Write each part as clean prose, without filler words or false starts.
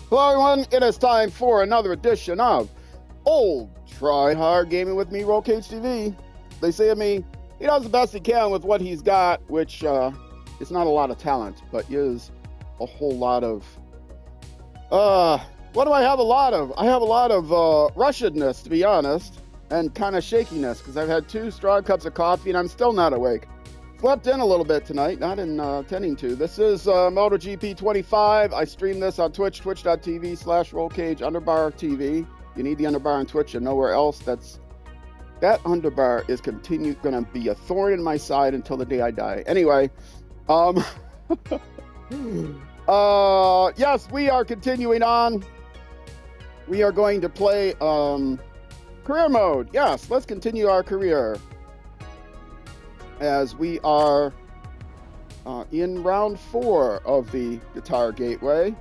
Hello everyone, it is time for another edition of Old Try Hard Gaming with me, Roll Cage TV. They say of me, he does the best he can with what he's got, which is not a lot of talent, but is a whole lot of, what do I have a lot of? I have a lot of rushedness, to be honest, and kind of shakiness, because I've had 2 strong cups of coffee and I'm still not awake. Slept in a little bit tonight, not intending to. This is MotoGP 25. I stream this on Twitch, twitch.tv/rollcage_TV. You need the underbar on Twitch and nowhere else. That underbar is going to be a thorn in my side until the day I die. Anyway, yes, we are continuing on. We are going to play career mode. Yes, let's continue our career, as we are in round 4 of the Guitar Gateway.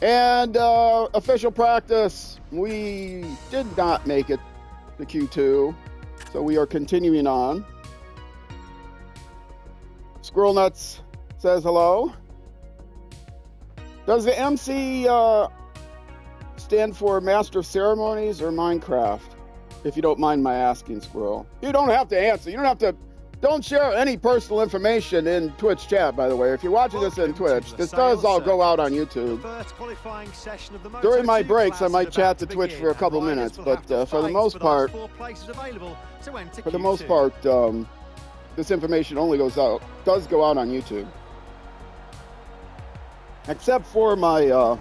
And official practice, we did not make it to Q2, so we are continuing on. Squirrel Nuts says hello. Does the MC stand for Master of Ceremonies or Minecraft? If you don't mind my asking, Squirrel. You don't have to answer. You don't have to. Don't share any personal information in Twitch chat, by the way. If you're watching this in Twitch, this does all go out on YouTube. During my breaks, I might chat to Twitch for a couple minutes, but for the most part, this information only does go out on YouTube. Except for my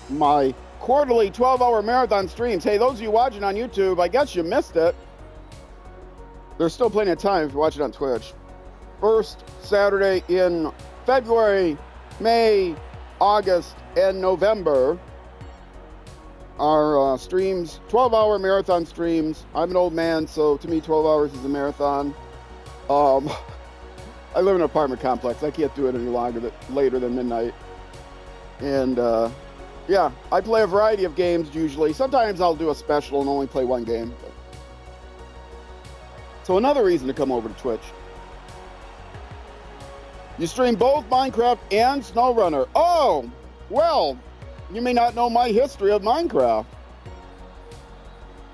my quarterly 12-hour marathon streams. Hey, those of you watching on YouTube, I guess you missed it. There's still plenty of time if you watch it on Twitch. First Saturday in February, May, August, and November are streams, 12-hour marathon streams. I'm an old man, so to me 12 hours is a marathon. I live in an apartment complex. I can't do it any later than midnight. And yeah, I play a variety of games usually. Sometimes I'll do a special and only play one game. So another reason to come over to Twitch. You stream both Minecraft and SnowRunner. Oh, well, you may not know my history of Minecraft.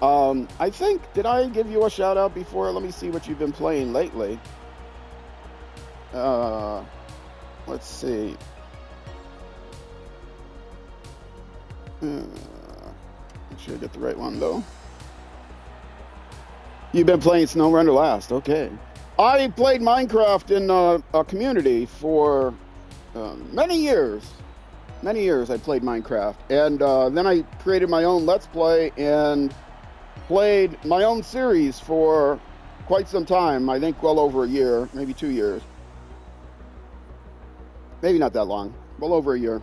I think, did I give you a shout out before? Let me see what you've been playing lately. Let's see. Make sure I get the right one though. You've been playing SnowRunner last, okay. I played Minecraft in a community for many years. Many years I played Minecraft. And then I created my own Let's Play and played my own series for quite some time. I think well over a year, maybe 2 years. Maybe not that long, well over a year.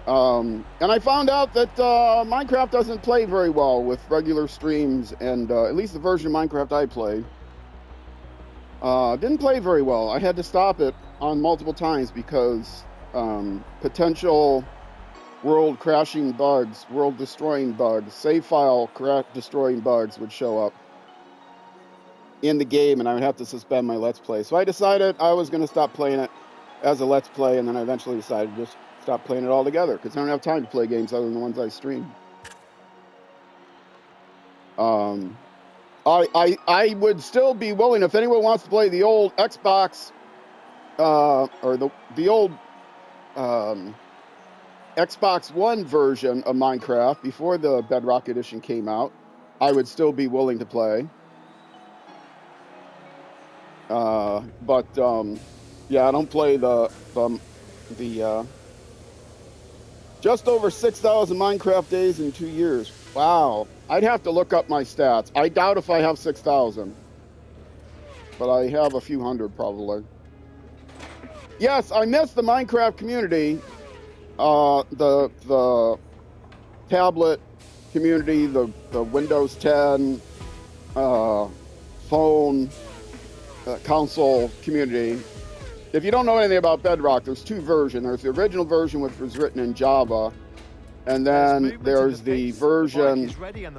And I found out that Minecraft doesn't play very well with regular streams, and at least the version of Minecraft I played didn't play very well. I had to stop it on multiple times because potential world crashing bugs, world destroying bugs, save file destroying bugs would show up in the game, and I would have to suspend my Let's Play. So I decided I was going to stop playing it as a Let's Play, and then I eventually decided to just stop playing it altogether because I don't have time to play games other than the ones I stream. I would still be willing if anyone wants to play the old Xbox or the old Xbox One version of Minecraft before the Bedrock Edition came out. I would still be willing to play. But yeah, I don't play the just over 6,000 Minecraft days in 2 years. Wow. I'd have to look up my stats. I doubt if I have 6,000. But I have a few hundred probably. Yes, I miss the Minecraft community. The tablet community, the Windows 10 phone console community. If you don't know anything about Bedrock, there's 2 versions. There's the original version, which was written in Java, and then there's the version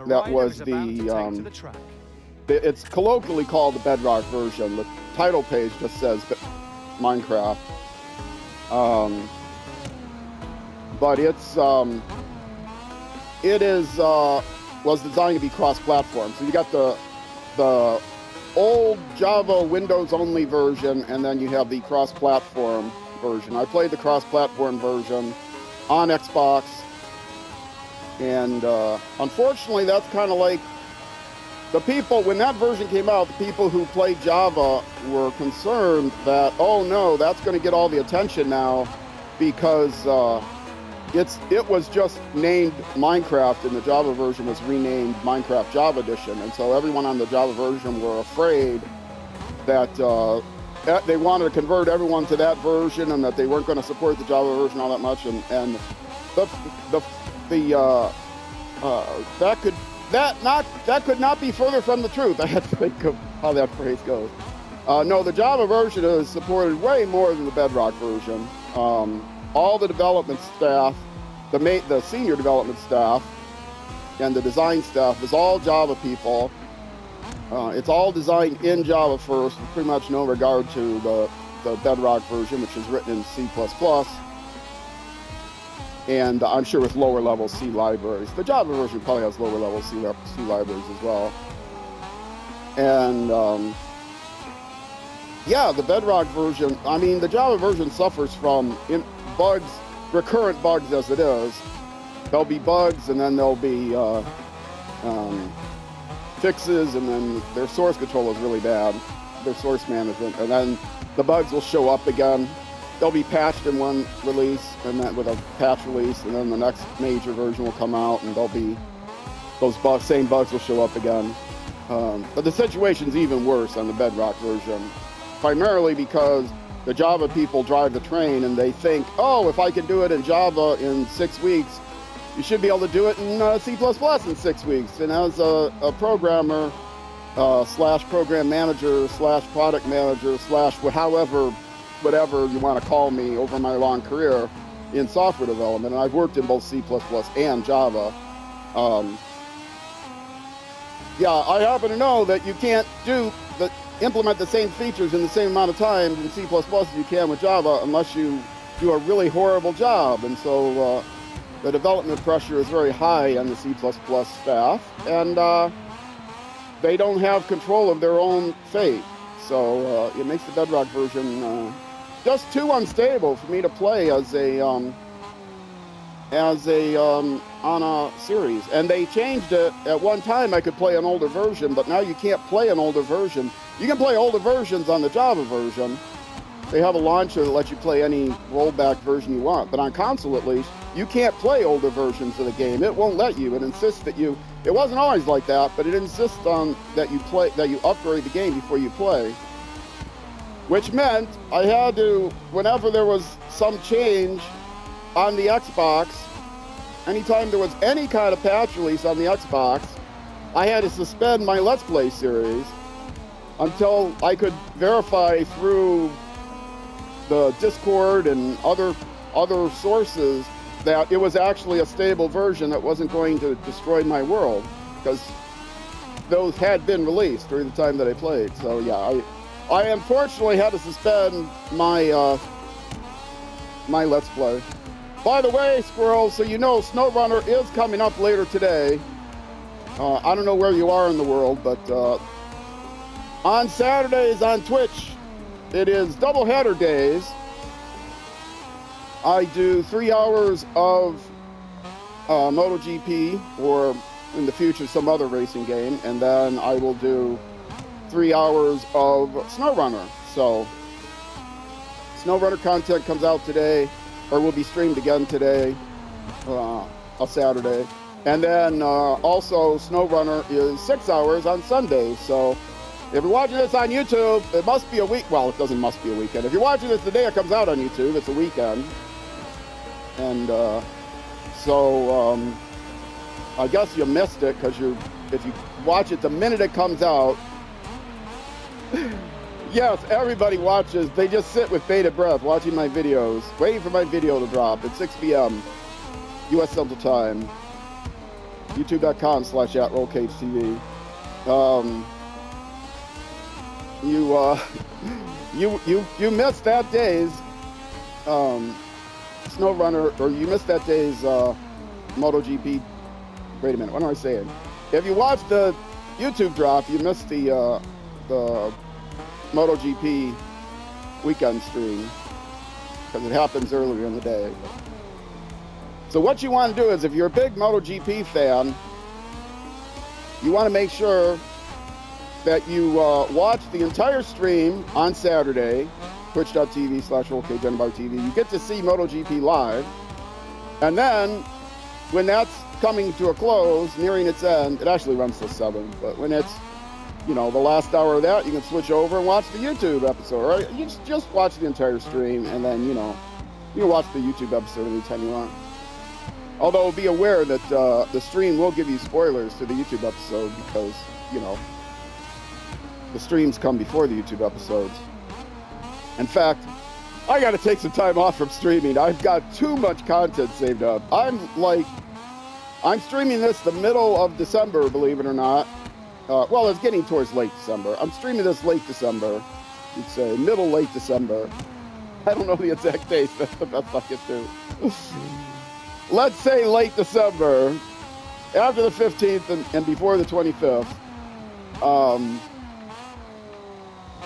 that was it's colloquially called the Bedrock version. The title page just says Minecraft. but it was designed to be cross-platform. So you got the old Java Windows-only version, and then you have the cross-platform version. I played the cross-platform version on Xbox, and unfortunately, that's kind of like the people, when that version came out, the people who played Java were concerned that, oh no, that's going to get all the attention now because it was just named Minecraft, and the Java version was renamed Minecraft Java Edition. And so everyone on the Java version were afraid that they wanted to convert everyone to that version, and that they weren't going to support the Java version all that much. And that could not be further from the truth. I had to think of how that phrase goes. No, the Java version is supported way more than the Bedrock version. All the development staff, the senior development staff, and the design staff is all Java people. It's all designed in Java first, with pretty much no regard to the Bedrock version, which is written in C++. And I'm sure with lower level C libraries. The Java version probably has lower level C libraries as well. And yeah, the Bedrock version, I mean, the Java version suffers from bugs, recurrent bugs as it is. There'll be bugs, and then there'll be fixes, and then their source control is really bad, their source management, and then the bugs will show up again. They'll be patched in one release, and then with a patch release, and then the next major version will come out, and they'll be those same bugs will show up again. But the situation's even worse on the Bedrock version, primarily because the Java people drive the train, and they think, oh, if I can do it in Java in 6 weeks, you should be able to do it in C++ in 6 weeks. And as a programmer, slash program manager, slash product manager, slash whatever you want to call me over my long career in software development, and I've worked in both C++ and Java. Yeah, I happen to know that you can't implement the same features in the same amount of time in C++ as you can with Java unless you do a really horrible job. And so the development pressure is very high on the C++ staff, and they don't have control of their own fate. So it makes the Bedrock version just too unstable for me to play as a on a series. And they changed it. At one time I could play an older version, but now you can't play an older version. You can play older versions on the Java version. They have a launcher that lets you play any rollback version you want, but on console at least, you can't play older versions of the game. It won't let you. It insists that it wasn't always like that, but it insists on that you upgrade the game before you play. Which meant I had to, whenever there was some change on the Xbox, anytime there was any kind of patch release on the Xbox, I had to suspend my Let's Play series until I could verify through the Discord and other sources that it was actually a stable version that wasn't going to destroy my world, because those had been released during the time that I played. So yeah, I unfortunately had to suspend my my Let's Play. By the way, Squirrel, so you know, SnowRunner is coming up later today. I don't know where you are in the world, but on Saturdays on Twitch, it is doubleheader days. I do 3 hours of MotoGP, or in the future some other racing game, and then I will do 3 hours of SnowRunner. So SnowRunner content comes out today, or will be streamed again today, on Saturday. And then also SnowRunner is 6 hours on Sunday. So if you're watching this on YouTube, it must be a week. Well, it doesn't must be a weekend. If you're watching this the day it comes out on YouTube, it's a weekend. And so I guess you missed it, because if you watch it the minute it comes out, yes, everybody watches. They just sit with bated breath watching my videos, waiting for my video to drop at 6 p.m. U.S. Central Time. YouTube.com/@RollCageTV. You missed that days. Snow Runner, or you missed that day's MotoGP. Wait a minute, what am I saying? If you watched the YouTube drop, you missed the MotoGP weekend stream because it happens earlier in the day. So what you want to do is, if you're a big MotoGP fan, you want to make sure that you watch the entire stream on Saturday, twitch.tv/OKGenBarTV. You get to see MotoGP live. And then when that's coming to a close, nearing its end, it actually runs till 7, but when it's, the last hour of that, you can switch over and watch the YouTube episode, right? You just watch the entire stream, and then, you can watch the YouTube episode anytime you want. Although be aware that the stream will give you spoilers to the YouTube episode because, the streams come before the YouTube episodes. In fact, I got to take some time off from streaming. I've got too much content saved up. I'm streaming this the middle of December, believe it or not. Well, it's getting towards late December. I'm streaming this late December. You'd say late December. I don't know the exact date. That's the best I can do. Let's say late December, after the 15th and before the 25th.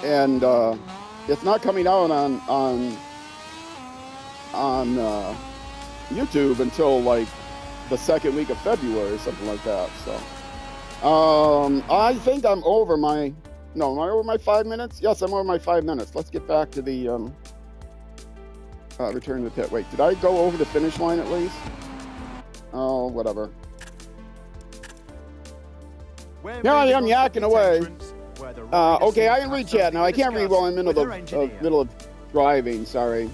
And it's not coming out on YouTube until like the second week of February, something like that. So I think I'm over my, am I over my 5 minutes? Yes, I'm over my 5 minutes. Let's get back to the return to the pit. Wait, did I go over the finish line at least? Oh, whatever. Here I am yakking away. Okay, I can read chat now. I can't read while I'm in the middle of driving. Sorry.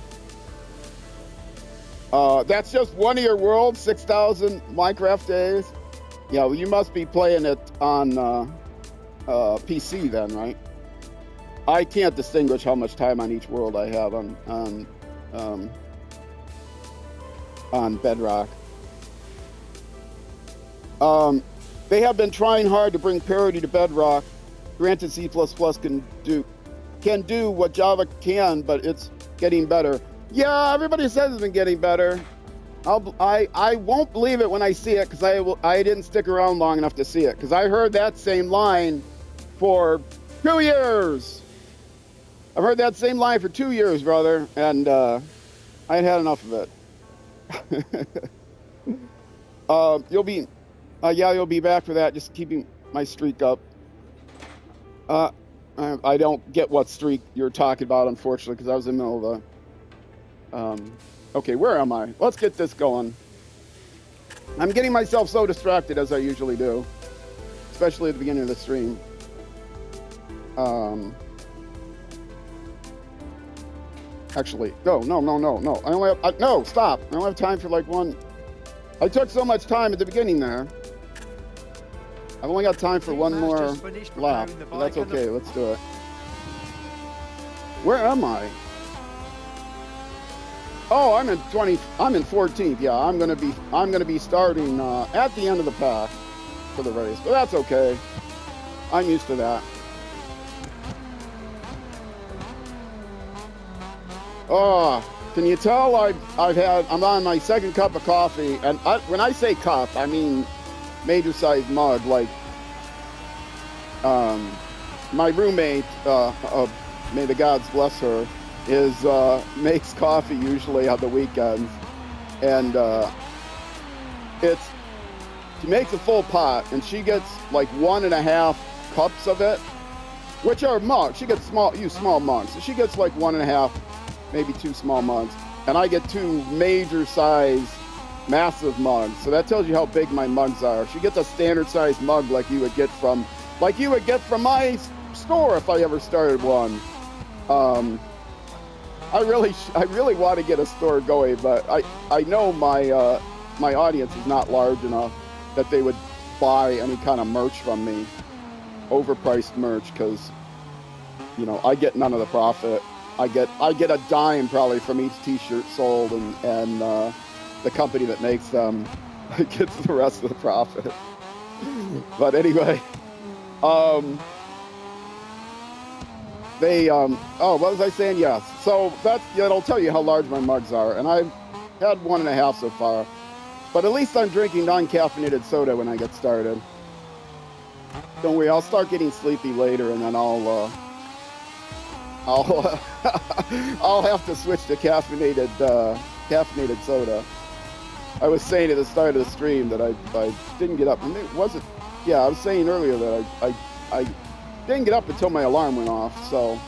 That's just one of your world 6,000 Minecraft days. Yeah, well, you must be playing it on PC then, right? I can't distinguish how much time on each world I have on Bedrock. They have been trying hard to bring parity to Bedrock. Granted, C++ can do what Java can, but it's getting better. Yeah, everybody says it's been getting better. I won't believe it when I see it because I didn't stick around long enough to see it because I heard that same line for 2 years. I've heard that same line for 2 years, brother, and I ain't had enough of it. You'll be back for that. Just keeping my streak up. I don't get what streak you're talking about, unfortunately, because I was in the middle of the. Okay, where am I? Let's get this going. I'm getting myself so distracted as I usually do, especially at the beginning of the stream. Actually, no. I only have, no, stop. I only have time for like one. I took so much time at the beginning there. I've only got time for one more lap, but that's okay. Let's do it. Where am I? Oh, I'm in 14th. Yeah, I'm gonna be starting at the end of the pack for the race, but that's okay. I'm used to that. Oh, can you tell I'm on my second cup of coffee, and when I say cup, I mean major size mug. Like my roommate, may the gods bless her, makes coffee usually on the weekends, and she makes a full pot, and she gets like 1.5 cups of it, which are mugs. She gets small mugs, so she gets like 1.5, maybe 2 small mugs, and I get 2 major size massive mugs. So that tells you how big my mugs are. She gets a standard size mug like you would get from my store if I ever started one. I really want to get a store going, but I know my audience is not large enough that they would buy any kind of merch from me, overpriced merch, because I get none of the profit. I get a dime probably from each T-shirt sold, and the company that makes them gets the rest of the profit. But anyway, what was I saying? Yes. So that'll tell you how large my mugs are, and Had 1.5 so far. But at least I'm drinking non-caffeinated soda when I get started. Don't worry, I'll start getting sleepy later, and then I'll have to switch to caffeinated soda. I was saying at the start of the stream that I didn't get up. I mean, I was saying earlier that I didn't get up until my alarm went off. So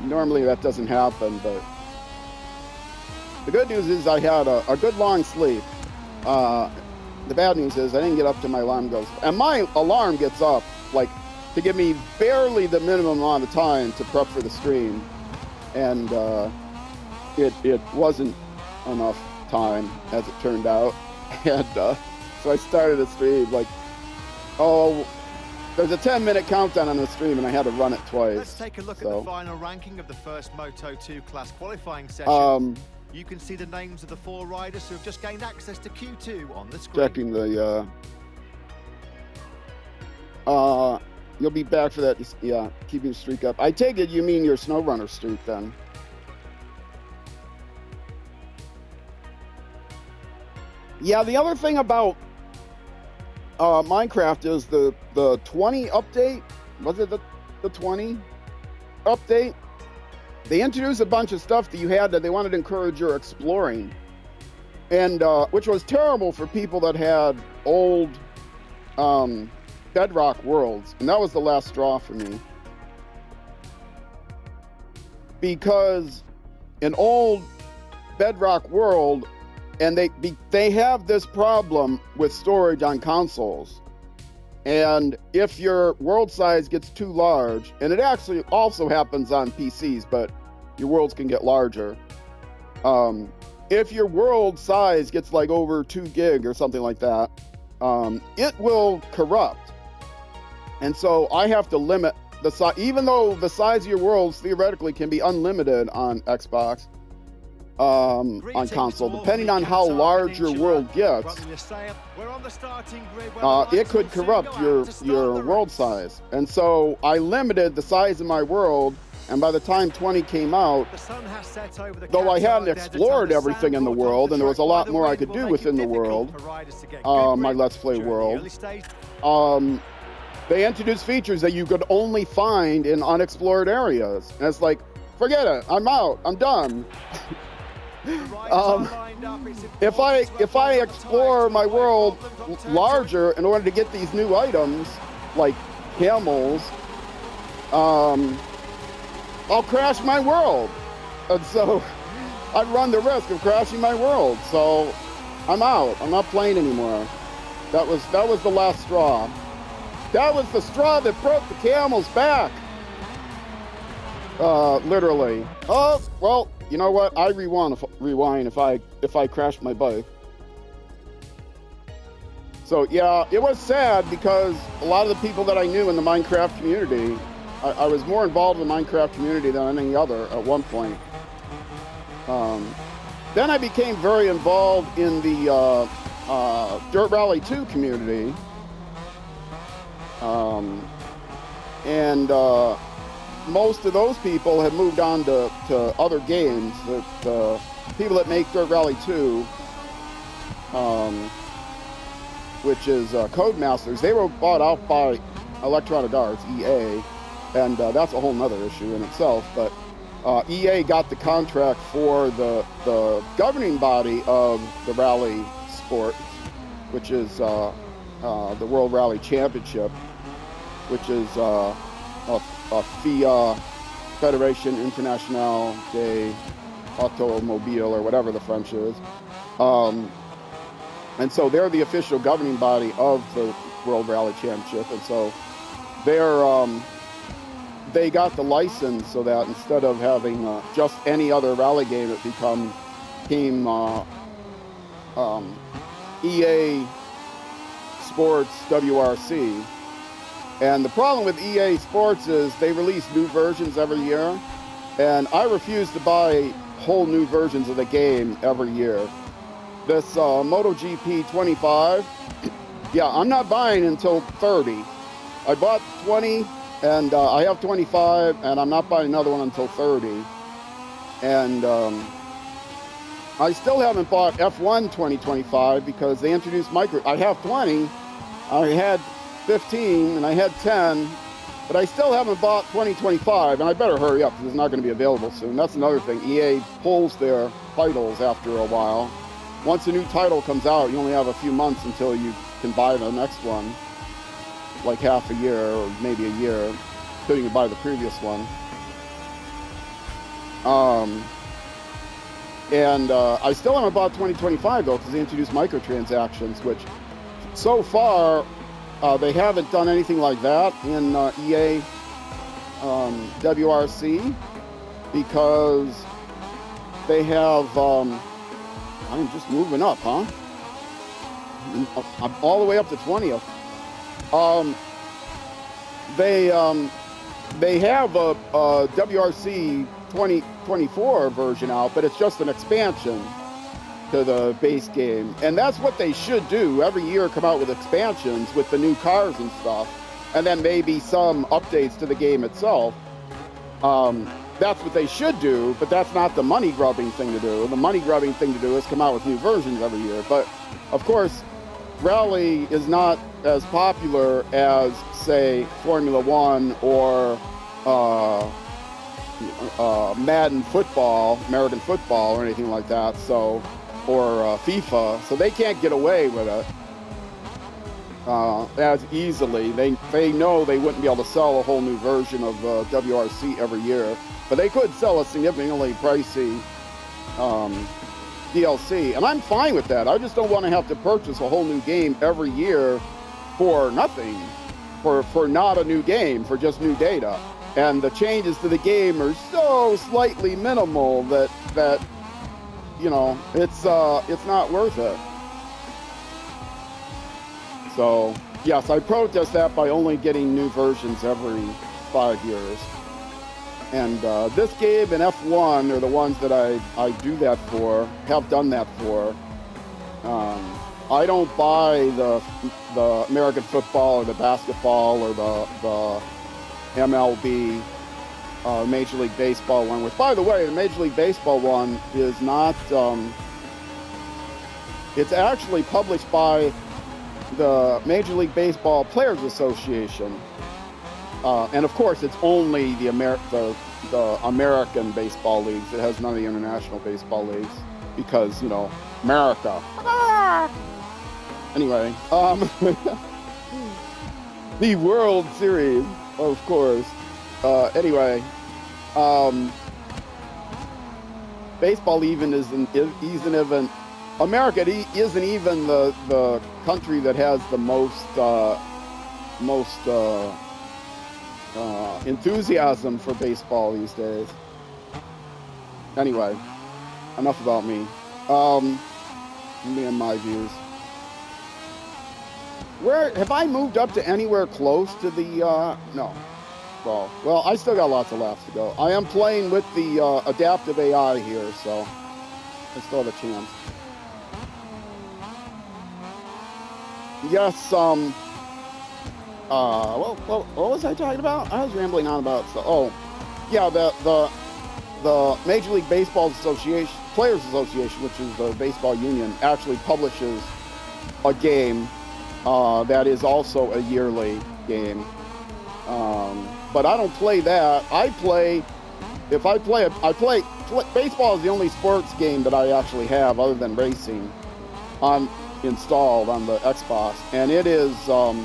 normally that doesn't happen, but the good news is I had a good long sleep. The bad news is I didn't get up till my alarm goes. And my alarm gets up, like, to give me barely the minimum amount of time to prep for the stream. And it wasn't enough time, as it turned out. And so I started the stream, like, there's a 10-minute countdown on the stream, and I had to run it twice. Let's take a look at the final ranking of the first Moto2 class qualifying session. You can see the names of the 4 riders who have just gained access to Q2 on the screen. Checking the, you'll be back for that, yeah, keeping the streak up. I take it you mean your SnowRunner streak, then. Yeah, the other thing about Minecraft is the 20 update. Was it the 20 update? They introduced a bunch of stuff that you had that they wanted to encourage your exploring, and which was terrible for people that had old Bedrock worlds, and that was the last straw for me. Because an old Bedrock world, and they have this problem with storage on consoles. And if your world size gets too large, and it actually also happens on PCs, but your worlds can get larger. If your world size gets like over 2 gig or something like that, it will corrupt. And so I have to limit the size, even though the size of your worlds theoretically can be unlimited on Xbox, on console, depending on how large your world gets, it could corrupt your world size. And so I limited the size of my world, and by the time 20 came out, though I hadn't explored everything in the world, and there was a lot more I could do within the world, my Let's Play world, they introduced features that you could only find in unexplored areas. And it's like, forget it, I'm out, I'm done. If I explore my world larger in order to get these new items, like camels, I'll crash my world. And so I'd run the risk of crashing my world. So I'm out. I'm not playing anymore. That was the last straw. That was the straw that broke the camel's back. Literally. Oh, well, you know what? I rewind if I crash my bike. So yeah, it was sad because a lot of the people that I knew in the Minecraft community, I was more involved in the Minecraft community than any other at one point. Then I became very involved in the Dirt Rally 2 community. Most of those people have moved on to other games. The people that make Dirt Rally 2, which is Codemasters, they were bought out by Electronic Arts, EA, and that's a whole nother issue in itself. But EA got the contract for the governing body of the rally sport, which is the World Rally Championship, which is FIA, Fédération Internationale des Automobiles, or whatever the French is. And so they're the official governing body of the World Rally Championship. And so they got the license so that instead of having just any other rally game, it became EA Sports WRC. And the problem with EA Sports is they release new versions every year, and I refuse to buy whole new versions of the game every year. This MotoGP 25, yeah, I'm not buying until 30. I bought 20, and I have 25, and I'm not buying another one until 30. And I still haven't bought F1 2025 because they introduced I have 20, I had 15, and I had 10, but I still haven't bought 2025, and I better hurry up because it's not going to be available soon. That's another thing. EA pulls their titles after a while. Once a new title comes out, you only have a few months until you can buy the next one, like half a year or maybe a year, until you can buy the previous one. I still haven't bought 2025 though because they introduced microtransactions, which so far they haven't done anything like that in EA WRC because they have. I'm just moving up, huh? I'm all the way up to 20th. They have a WRC 2024 version out, but it's just an expansion to the base game. And that's what they should do. Every year come out with expansions with the new cars and stuff, and then maybe some updates to the game itself. That's what they should do, but that's not the money-grubbing thing to do. The money-grubbing thing to do is come out with new versions every year. But, of course, Rally is not as popular as, say, Formula One or Madden football, American football, or anything like that, or FIFA, so they can't get away with it as easily. They know they wouldn't be able to sell a whole new version of WRC every year, but they could sell a significantly pricey DLC, and I'm fine with that. I just don't want to have to purchase a whole new game every year for nothing, for not a new game, for just new data. And the changes to the game are so slightly minimal that you know, it's not worth it. So yes, I protest that by only getting new versions every 5 years. And this game and F1 are the ones that I do that for, have done that for. I don't buy the American football or the basketball or the MLB Major League Baseball one, which, by the way, the Major League Baseball one is not, it's actually published by the Major League Baseball Players Association. And of course, it's only the American baseball leagues. It has none of the international baseball leagues because, you know, America. Anyway, the World Series, of course. Anyway, baseball isn't even America isn't even the country that has the most enthusiasm for baseball these days. Anyway, enough about me. Me and my views. Where have I moved up to anywhere close to the no? Well, I still got lots of laps to go. I am playing with the adaptive AI here, so I still have a chance. Yes, well, what was I talking about? I was rambling on about, yeah, the Major League Baseball Association, Players Association, which is the baseball union, actually publishes a game that is also a yearly game. But I don't play that. Baseball is the only sports game that I actually have other than racing installed on the Xbox, and it is, or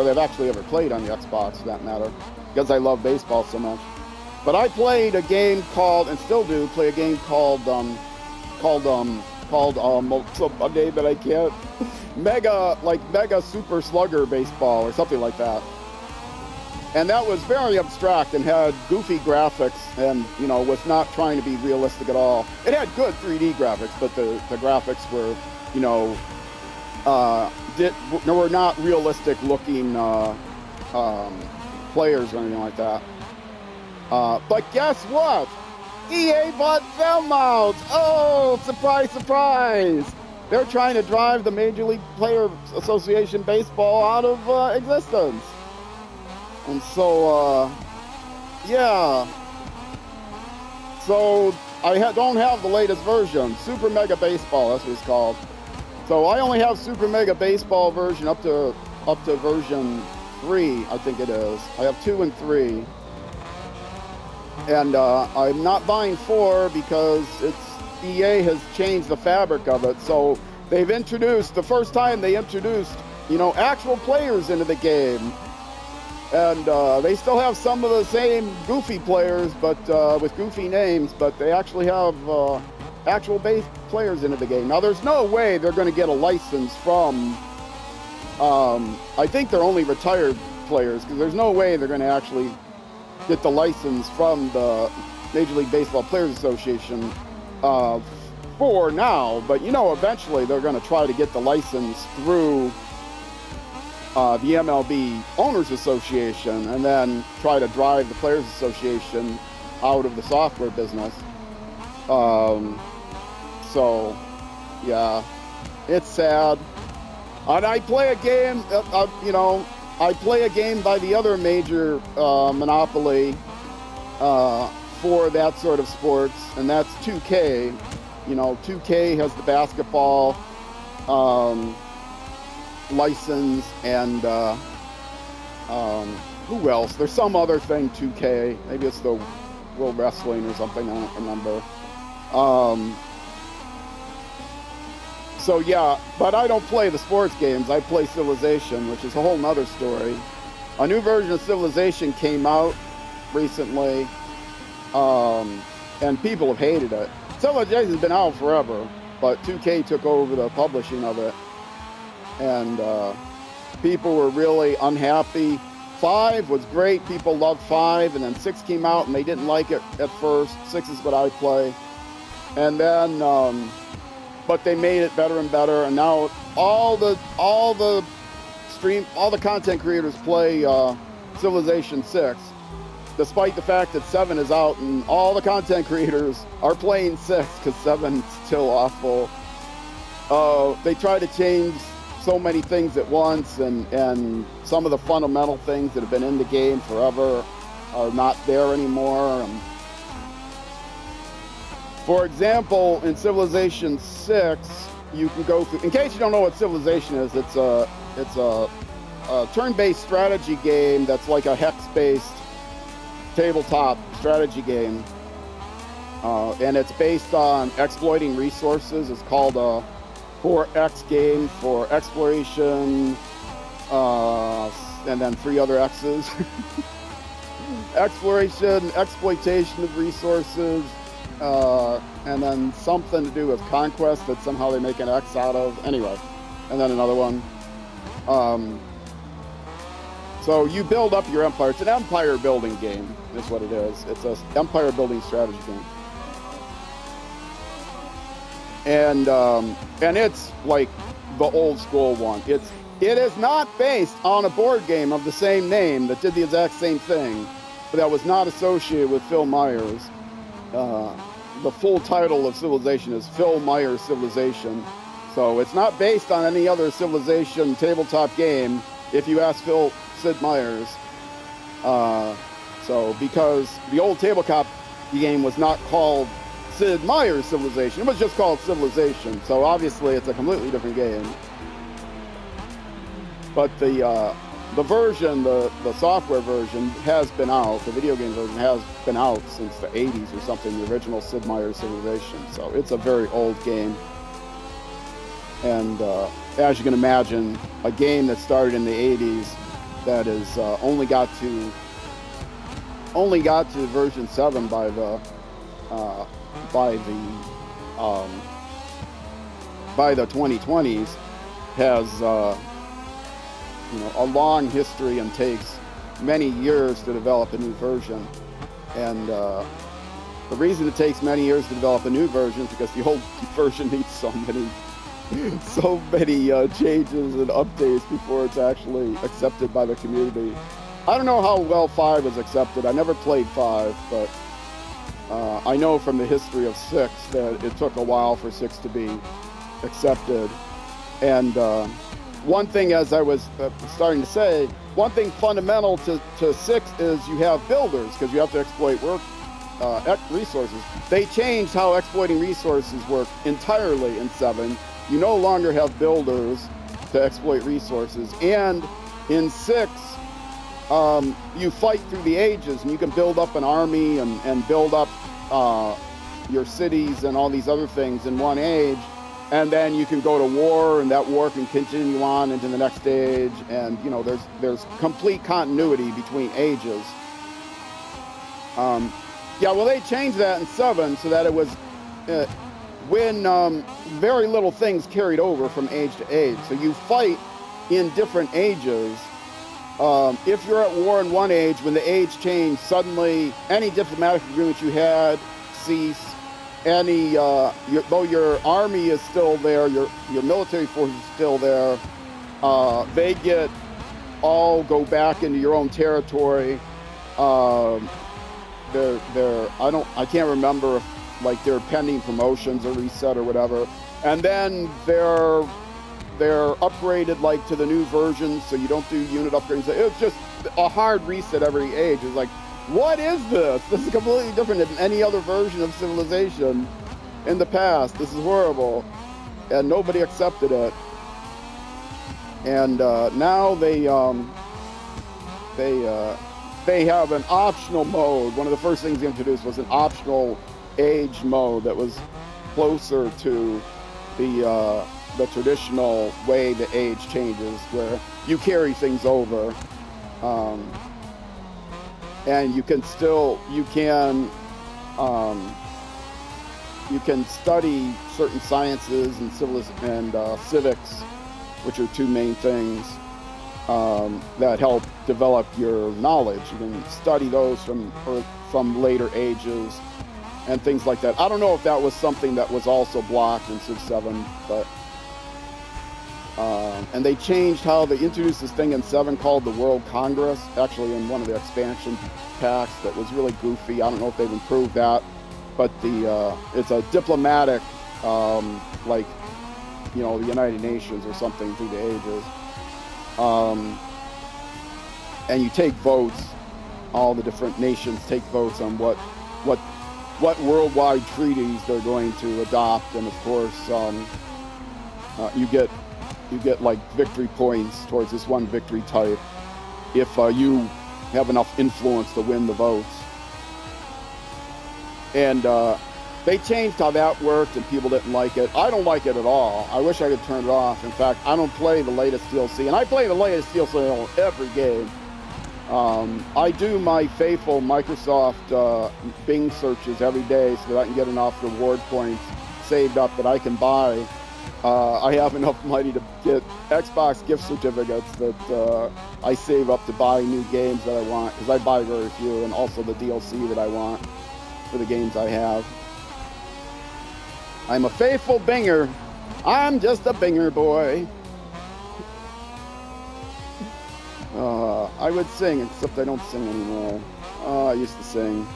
they've actually ever played on the Xbox for that matter, because I love baseball so much. But I played a game called, and still do play a game called a name that I can't, Mega Super Slugger Baseball or something like that. And that was very abstract and had goofy graphics and, you know, was not trying to be realistic at all. It had good 3D graphics, but the graphics were, you know, were not realistic looking players or anything like that. But guess what? EA bought Cellmount! Oh, surprise, surprise! They're trying to drive the Major League Players Association baseball out of existence. And so, yeah. So I don't have the latest version. Super Mega Baseball, that's what it's called. So I only have Super Mega Baseball version up to version 3, I think it is. I have 2 and 3. And I'm not buying 4 because EA has changed the fabric of it. So they've introduced, the first time they introduced, actual players into the game. And they still have some of the same goofy players, but with goofy names, but they actually have actual base players into the game. Now, there's no way they're going to get a license from, I think they're only retired players, because there's no way they're going to actually get the license from the Major League Baseball Players Association for now, but eventually they're going to try to get the license through the MLB Owners Association, and then try to drive the Players Association out of the software business. So, yeah, it's sad. And I play a game, I play a game by the other major monopoly for that sort of sports, and that's 2K. 2K has the basketball license, and who else? There's some other thing, 2K. Maybe it's the World Wrestling or something, I don't remember. So yeah, but I don't play the sports games. I play Civilization, which is a whole nother story. A new version of Civilization came out recently, and people have hated it. Civilization's been out forever, but 2K took over the publishing of it, and people were really unhappy. 5 was great, people loved 5, and then 6 came out and they didn't like it at first. 6 is what I play. And then, but they made it better and better, and now all the content creators play Civilization 6, despite the fact that 7 is out, and all the content creators are playing 6 because 7's still awful. They try to change so many things at once, and some of the fundamental things that have been in the game forever are not there anymore. For example, in Civilization 6, you can go through, in case you don't know what Civilization is, it's a turn-based strategy game that's like a hex-based tabletop strategy game. And it's based on exploiting resources. It's called a 4X game for exploration, and then 3 other X's. Exploration, exploitation of resources, and then something to do with conquest that somehow they make an X out of. Anyway, and then another one. So you build up your empire. It's an empire building game, is what it is. It's an empire building strategy game. And it's like the old school one. It is not based on a board game of the same name that did the exact same thing, but that was not associated with Phil Myers. The full title of Civilization is Phil Myers Civilization. So it's not based on any other Civilization tabletop game if you ask Sid Myers. So because the old tabletop game was not called Sid Meier's Civilization, it was just called Civilization. So obviously it's a completely different game. But the version, the software version has been out, the video game version has been out since the 80s or something, the original Sid Meier's Civilization. So it's a very old game. And as you can imagine, a game that started in the 80s that is only got to version 7 by the 2020s has a long history and takes many years to develop a new version. And the reason it takes many years to develop a new version is because the old version needs so many changes and updates before it's actually accepted by the community. I don't know how well 5 is accepted. I never played 5, but I know from the history of 6 that it took a while for 6 to be accepted. And one thing, as I was starting to say, one thing fundamental to 6 is you have builders, because you have to exploit resources. They changed how exploiting resources work entirely in 7. You no longer have builders to exploit resources. And in 6, you fight through the ages, and you can build up an army and build up your cities and all these other things in one age. And then you can go to war, and that war can continue on into the next age. And, you know, there's complete continuity between ages. Yeah, well, they changed that in 7 so that it was when very little things carried over from age to age. So you fight in different ages. If you're at war in one age, when the age changed, suddenly any diplomatic agreement you had cease. Though your army is still there, your military force is still there, they go back into your own territory. I can't remember if like they're pending promotions or reset or whatever. And then they're upgraded like to the new version, so you don't do unit upgrades. It's just a hard reset every age. It's like, what is this? This is completely different than any other version of civilization in the past. This is horrible. And nobody accepted it. And now they have an optional mode. One of the first things they introduced was an optional age mode that was closer to the traditional way the age changes, where you carry things over. And you can study certain sciences and civics, which are two main things that help develop your knowledge. You can study those from later ages and things like that. I don't know if that was something that was also blocked in Civ 7, but and they changed how they introduced this thing in 7 called the World Congress, actually in one of the expansion packs that was really goofy. I don't know if they've improved that, but it's a diplomatic, like, you know, the United Nations or something through the ages. And you take votes, all the different nations take votes on what worldwide treaties they're going to adopt, and of course, you get like victory points towards this one victory type if you have enough influence to win the votes. And they changed how that worked, and people didn't like it. I don't like it at all. I wish I could turn it off. In fact, I don't play the latest DLC, and I play the latest DLC on every game. I do my faithful Microsoft Bing searches every day so that I can get enough reward points saved up that I can buy. I have enough money to get Xbox gift certificates that I save up to buy new games that I want, because I buy very few, and also the DLC that I want for the games I have. I'm a faithful Binger. I'm just a Binger boy. I would sing, except I don't sing anymore. I used to sing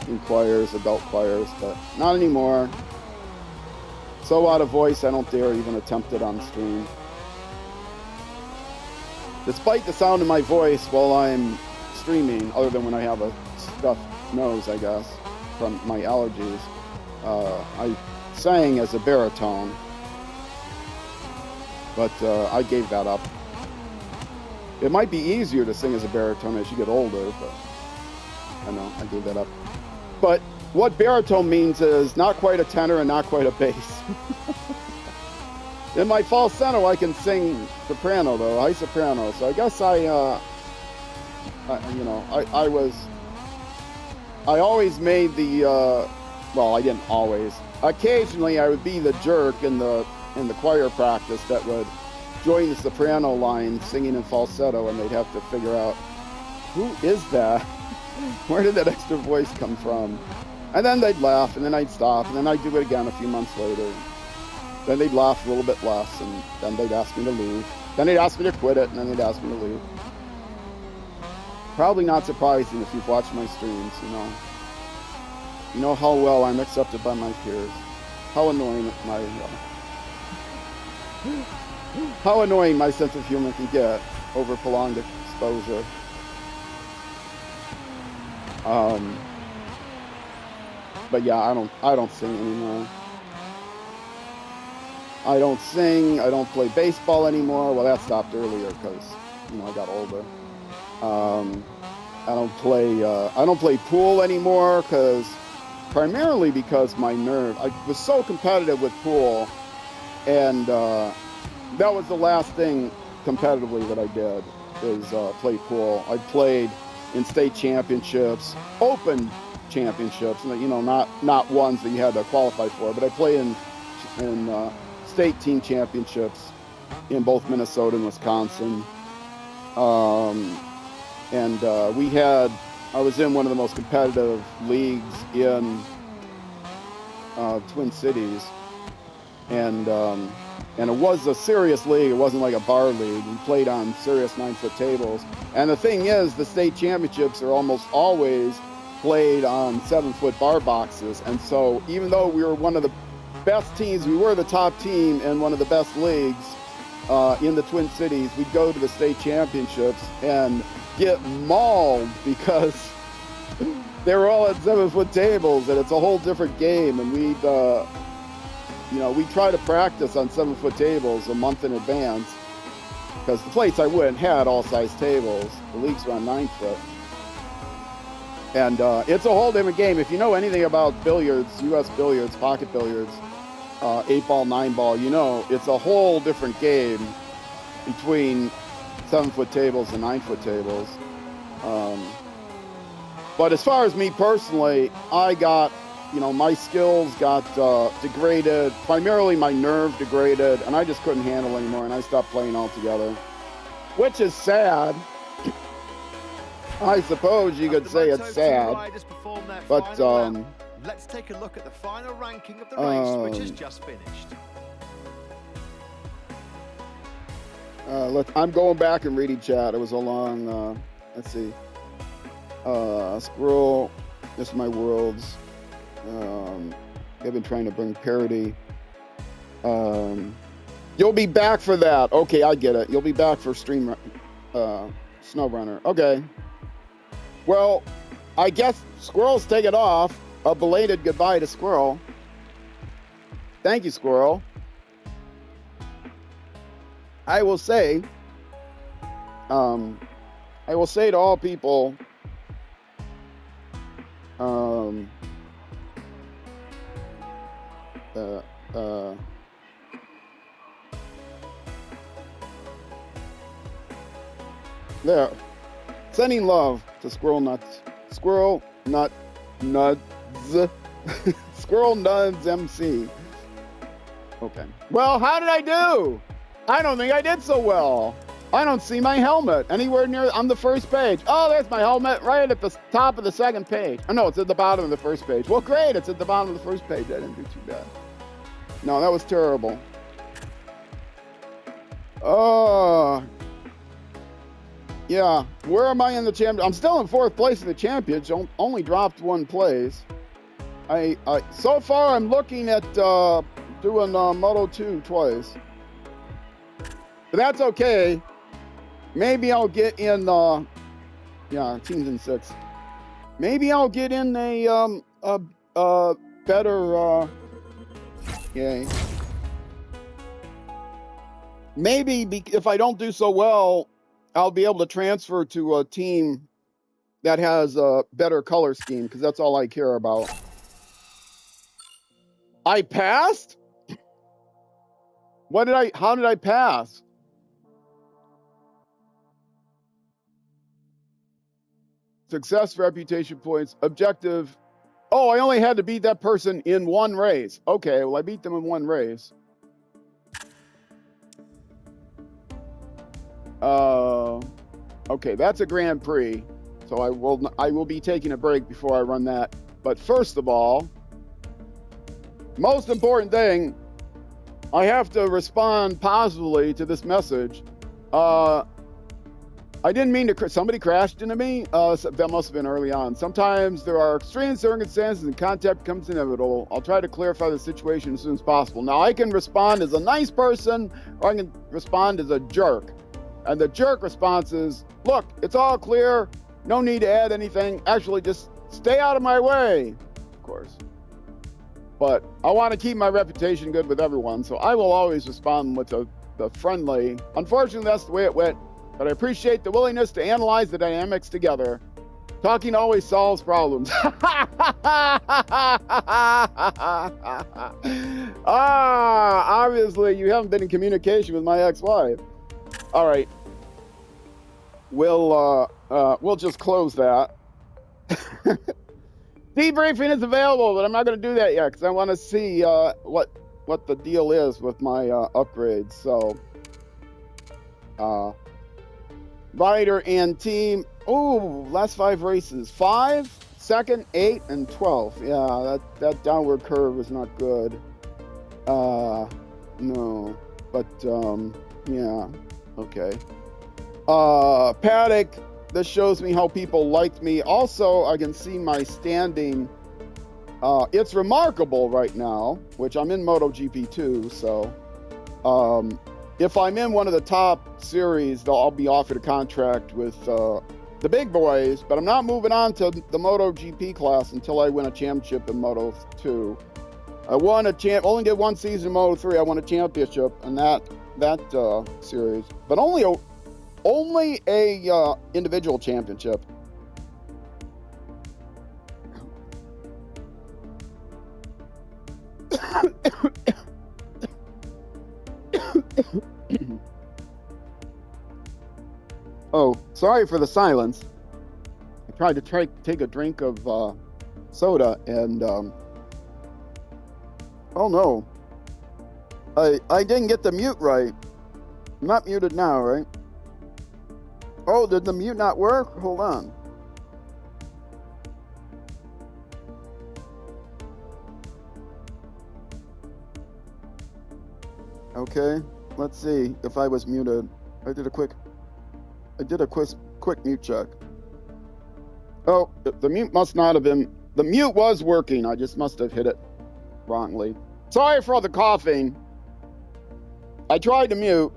in choirs, adult choirs, but not anymore. So out of voice, I don't dare even attempt it on stream. Despite the sound of my voice while I'm streaming, other than when I have a stuffed nose, I guess, from my allergies, I sang as a baritone, but I gave that up. It might be easier to sing as a baritone as you get older, but I know, I gave that up. But what baritone means is not quite a tenor and not quite a bass. In my falsetto, I can sing soprano, though, high soprano. So I guess I always made the, well, I didn't always. Occasionally, I would be the jerk in the choir practice that would join the soprano line singing in falsetto, and they'd have to figure out, who is that? Where did that extra voice come from? And then they'd laugh, and then I'd stop, and then I'd do it again a few months later. Then they'd laugh a little bit less, and then they'd ask me to leave. Then they'd ask me to quit it, and then they'd ask me to leave. Probably not surprising if you've watched my streams, you know. You know how well I'm accepted by my peers. How annoying my sense of humor can get over prolonged exposure. But yeah, I don't sing anymore. I don't sing. I don't play baseball anymore. Well, that stopped earlier because, I got older. I don't play pool anymore primarily because my nerve. I was so competitive with pool, and that was the last thing competitively that I did is play pool. I played in state championships, open championships, not ones that you had to qualify for, but I played in state team championships in both Minnesota and Wisconsin. And I was in one of the most competitive leagues in Twin Cities, and it was a serious league. It wasn't like a bar league. We played on serious 9-foot tables. And the thing is, the state championships are almost always played on 7-foot bar boxes. And so even though we were one of the best teams, we were the top team in one of the best leagues in the Twin Cities, we'd go to the state championships and get mauled because they were all at 7-foot tables, and it's a whole different game. And we'd try to practice on 7-foot tables a month in advance because the place I went had all size tables. The leagues were on 9-foot. And it's a whole different game. If you know anything about billiards, U.S. billiards, pocket billiards, 8-ball, 9-ball, it's a whole different game between 7-foot tables and 9-foot tables. But as far as me personally, I got, my skills got degraded, primarily my nerve degraded, and I just couldn't handle anymore, and I stopped playing altogether, which is sad. I suppose you could say it's sad, but let's take a look at the final ranking of the race, which has just finished. I'm going back and reading chat. It was a long, let's see. Squirrel, this is my worlds. They've been trying to bring parity. You'll be back for that. Okay, I get it. You'll be back for Stream SnowRunner. Okay. Well, I guess Squirrel's taking off. A belated goodbye to Squirrel. Thank you, Squirrel. I will say to all people, there, sending love to Squirrel Nuts. Squirrel Nut Nuts. Squirrel Nuts MC. Okay. Well, how did I do? I don't think I did so well. I don't see my helmet anywhere near on the first page. Oh, there's my helmet right at the top of the second page. Oh, no, it's at the bottom of the first page. Well, great. It's at the bottom of the first page. I didn't do too bad. No, that was terrible. Oh. Yeah. Where am I in the champion? I'm still in 4th place in the champions. Only dropped 1 place. So far, I'm looking at doing Moto2 twice. But that's okay. Maybe I'll get in teams in 6. Maybe I'll get in a better maybe if I don't do so well, I'll be able to transfer to a team that has a better color scheme, because that's all I care about. I passed? How did I pass? Success, reputation points, objective. Oh, I only had to beat that person in 1 race. Okay, well, I beat them in 1 race. Okay, that's a Grand Prix. So I will be taking a break before I run that. But first of all, most important thing, I have to respond positively to this message. I didn't mean to, somebody crashed into me. That must have been early on. Sometimes there are extreme circumstances and contact becomes inevitable. I'll try to clarify the situation as soon as possible. Now, I can respond as a nice person, or I can respond as a jerk. And the jerk response is, look, it's all clear. No need to add anything. Actually, just stay out of my way. Of course. But I want to keep my reputation good with everyone, so I will always respond with the friendly. Unfortunately, that's the way it went, but I appreciate the willingness to analyze the dynamics together. Talking always solves problems. Obviously, you haven't been in communication with my ex-wife. All right. We'll just close that. Debriefing is available, but I'm not going to do that yet because I want to see what the deal is with my upgrades. So, rider and team. Oh, last 5 races. 5, 2nd, 8, and 12. Yeah, that downward curve is not good. No, but yeah, okay. Paddock. This shows me how people liked me. Also, I can see my standing. It's remarkable right now, which I'm in MotoGP 2. So, if I'm in one of the top series, I'll be offered a contract with the big boys. But I'm not moving on to the MotoGP class until I win a championship in Moto2. I won only did one season in Moto3. I won a championship in that series, but only a individual championship. Oh, sorry for the silence. I tried to take a drink of soda and oh no, I didn't get the mute right. I'm not muted now, right? Oh, did the mute not work? Hold on. Okay, let's see if I was muted. I did a quick mute check. Oh, the mute must not have been. The mute was working. I just must have hit it wrongly. Sorry for all the coughing. I tried to mute.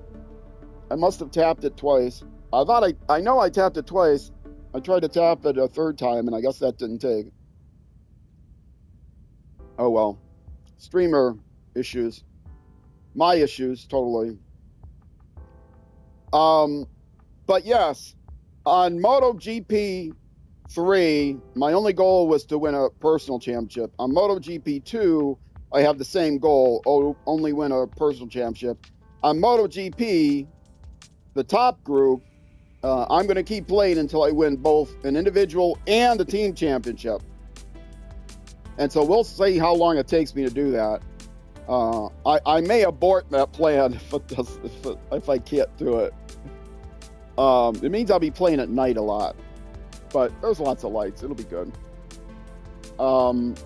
I must have tapped it twice. I know I tapped it twice. I tried to tap it a third time, and I guess that didn't take. Oh well. Streamer issues. My issues, totally. But yes, on MotoGP 3, my only goal was to win a personal championship. On MotoGP 2, I have the same goal, only win a personal championship. On MotoGP, the top group, I'm going to keep playing until I win both an individual and a team championship. And so we'll see how long it takes me to do that. I may abort that plan if I can't do it. It means I'll be playing at night a lot. But there's lots of lights. It'll be good.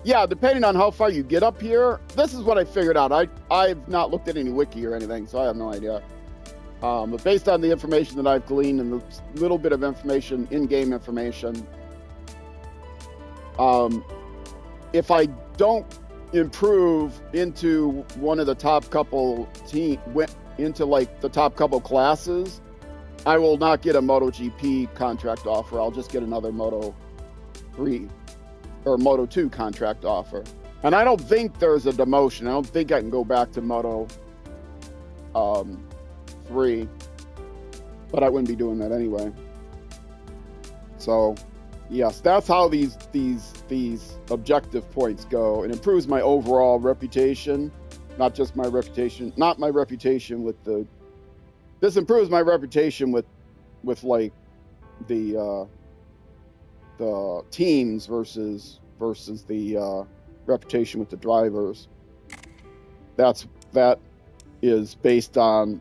Yeah, depending on how far you get up here, this is what I figured out. I've not looked at any wiki or anything, so I have no idea. But based on the information that I've gleaned and the little bit of information, in-game information, if I don't improve into one of the top couple into like the top couple classes, I will not get a MotoGP contract offer. I'll just get another Moto3 or Moto2 contract offer. And I don't think there's a demotion. I don't think I can go back to Moto 3, but I wouldn't be doing that anyway. So yes, that's how these objective points go. It improves my overall reputation, not just my reputation, not my reputation with this improves my reputation with like the teams versus the reputation with the drivers. That is based on,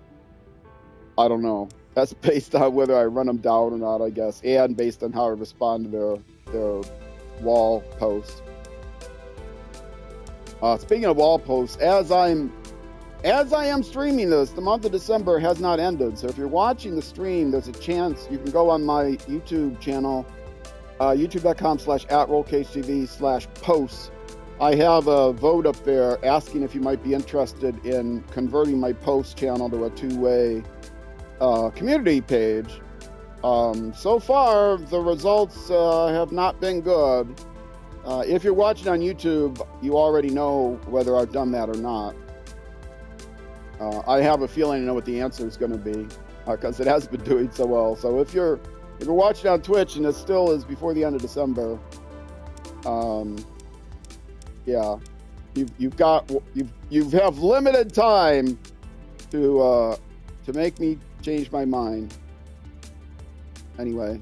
I don't know. That's based on whether I run them down or not, I guess, and based on how I respond to their wall posts. Speaking of wall posts, as I am streaming this, the month of December has not ended. So if you're watching the stream, there's a chance you can go on my YouTube channel, youtube.com/@rollcagetv/posts. I have a vote up there asking if you might be interested in converting my post channel to a two-way community page. So far, the results have not been good. If you're watching on YouTube, you already know whether I've done that or not. I have a feeling I know what the answer is going to be because it has been doing so well. So if you're watching on Twitch and it still is before the end of December, yeah, you have limited time to make me change my mind. Anyway,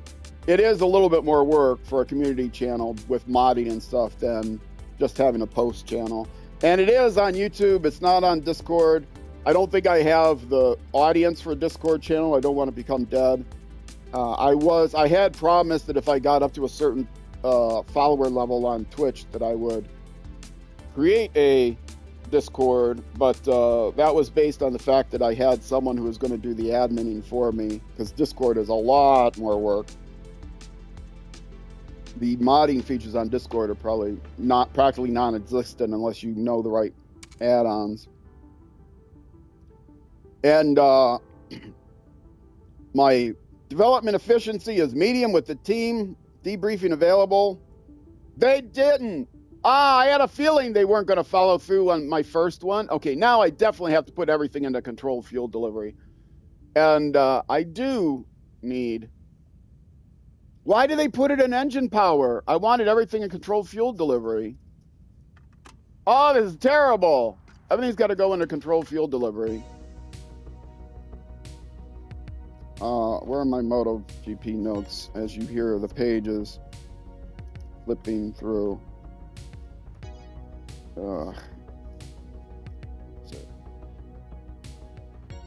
it is a little bit more work for a community channel with modding and stuff than just having a post channel. And it is on YouTube. It's not on Discord. I don't think I have the audience for a Discord channel. I don't want to become dead. I had promised that if I got up to a certain follower level on Twitch that I would create a Discord, but that was based on the fact that I had someone who was going to do the adminning for me, because Discord is a lot more work. The modding features on Discord are probably practically non-existent unless you know the right add-ons. And my development efficiency is medium with the team debriefing available. They didn't. I had a feeling they weren't going to follow through on my first one. Okay, now I definitely have to put everything into controlled fuel delivery. And I do need... Why do they put it in engine power? I wanted everything in controlled fuel delivery. Oh, this is terrible. Everything's got to go into controlled fuel delivery. Where are my MotoGP notes? As you hear the pages flipping through.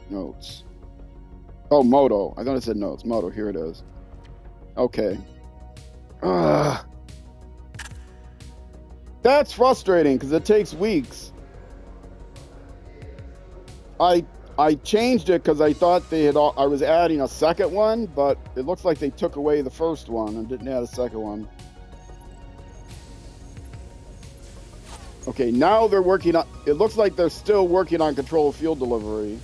Notes. Oh, Moto. I thought it said notes. Moto, here it is. Okay. That's frustrating because it takes weeks. I changed it because I thought I was adding a second one, but it looks like they took away the first one and didn't add a second one. Okay, now they're working on, it looks like they're still working on control fuel delivery.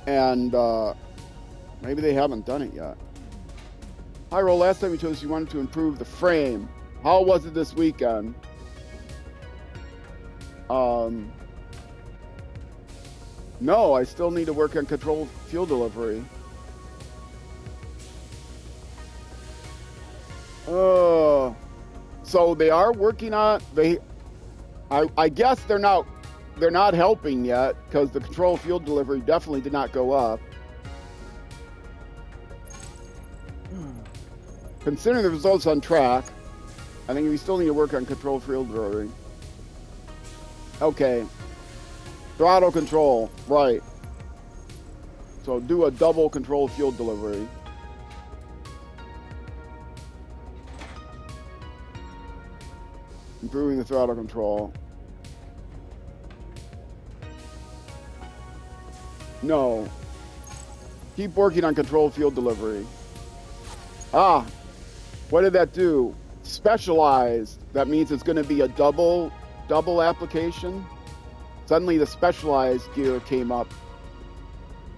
And maybe they haven't done it yet. Hyro, last time you told us you wanted to improve the frame. How was it this weekend? No, I still need to work on controlled fuel delivery. So they are working on I guess they're not helping yet because the controlled fuel delivery definitely did not go up. Considering the results on track, I think we still need to work on controlled fuel delivery. Okay. Throttle control, right. So do a double controlled fuel delivery. Improving the throttle control. No. Keep working on controlled fuel delivery. Ah, what did that do? Specialized. That means it's going to be a double application. Suddenly the specialized gear came up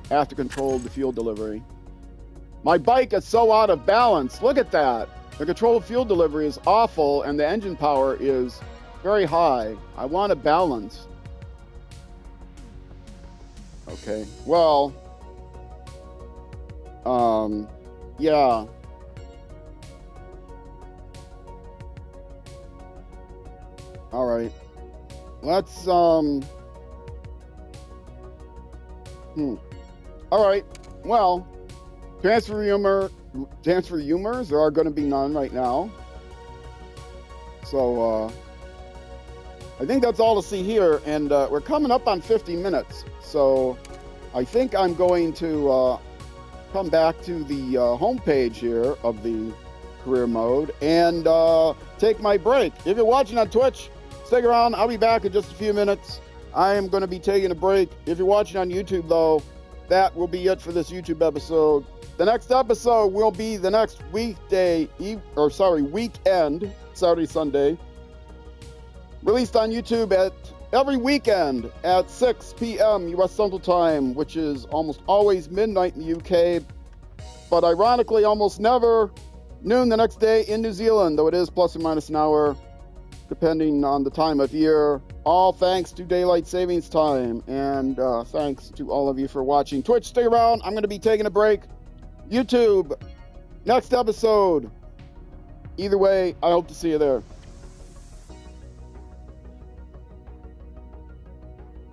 after controlled fuel delivery. My bike is so out of balance. Look at that. The controlled fuel delivery is awful and the engine power is very high. I want a balance. Okay, well, yeah. All right. Let's, all right. Well, transfer humors, there are going to be none right now. So, I think that's all to see here. And we're coming up on 50 minutes. So I think I'm going to come back to the homepage here of the career mode and take my break. If you're watching on Twitch, stick around. I'll be back in just a few minutes. I am going to be taking a break. If you're watching on YouTube, though, that will be it for this YouTube episode. The next episode will be the next weekend, Saturday, Sunday. Released on YouTube every weekend at 6 p.m. U.S. Central Time, which is almost always midnight in the UK, but ironically almost never Noon the next day in New Zealand, though it is plus or minus an hour, depending on the time of year. All thanks to daylight savings time, and thanks to all of you for watching. Twitch, stay around. I'm going to be taking a break. YouTube, next episode. Either way, I hope to see you there.